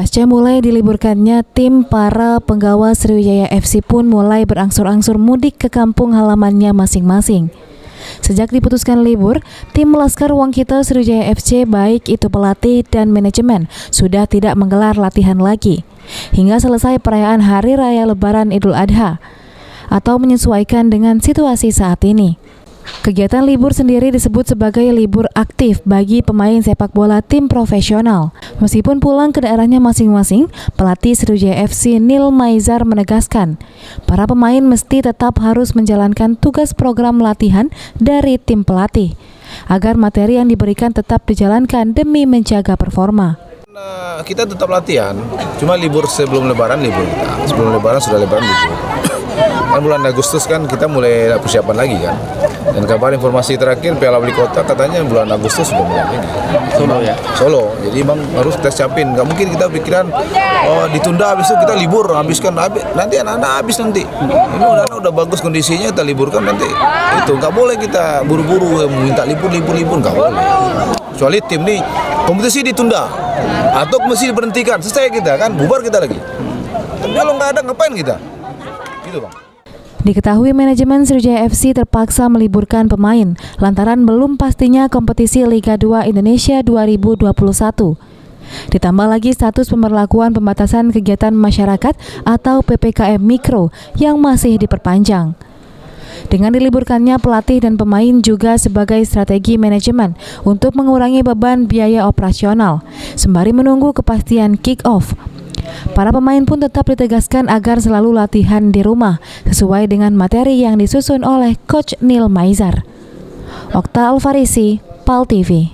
Pasca mulai diliburkannya, tim para penggawa Sriwijaya FC pun mulai berangsur-angsur mudik ke kampung halamannya masing-masing. Sejak diputuskan libur, tim Laskar Wankito Sriwijaya FC baik itu pelatih dan manajemen sudah tidak menggelar latihan lagi hingga selesai perayaan Hari Raya Lebaran Idul Adha atau menyesuaikan dengan situasi saat ini. Kegiatan libur sendiri disebut sebagai libur aktif bagi pemain sepak bola tim profesional. Meskipun pulang ke daerahnya masing-masing, pelatih Sriwijaya FC Nil Maizar menegaskan, para pemain mesti tetap harus menjalankan tugas program latihan dari tim pelatih, agar materi yang diberikan tetap dijalankan demi menjaga performa. Kita tetap latihan, cuma libur sebelum Lebaran libur kita. Sebelum Lebaran sudah Lebaran libur. Kan bulan Agustus kan kita mulai persiapan lagi kan. Dan kabar informasi terakhir Piala Wali Kota katanya bulan Agustus sudah mulai lagi. Solo ya? Solo, jadi emang harus kita siapin. Gak mungkin kita pikiran ditunda habis itu kita libur, habiskan nanti anak-anak habis nanti. Ini udah bagus kondisinya kita liburkan nanti. Itu nggak boleh kita buru-buru minta libur nggak boleh. Kecuali tim nih kompetisi ditunda atau mesti diberhentikan, selesai kita kan bubar kita lagi. Tapi kalau nggak ada ngapain kita? Gitu Bang. Diketahui manajemen Sriwijaya FC terpaksa meliburkan pemain lantaran belum pastinya kompetisi Liga 2 Indonesia 2021. Ditambah lagi status pemberlakuan pembatasan kegiatan masyarakat atau PPKM Mikro yang masih diperpanjang. Dengan diliburkannya pelatih dan pemain juga sebagai strategi manajemen untuk mengurangi beban biaya operasional, sembari menunggu kepastian kick-off. Para pemain pun tetap ditegaskan agar selalu latihan di rumah sesuai dengan materi yang disusun oleh Coach Nil Maizar. Okta Alfarisi, PAL TV.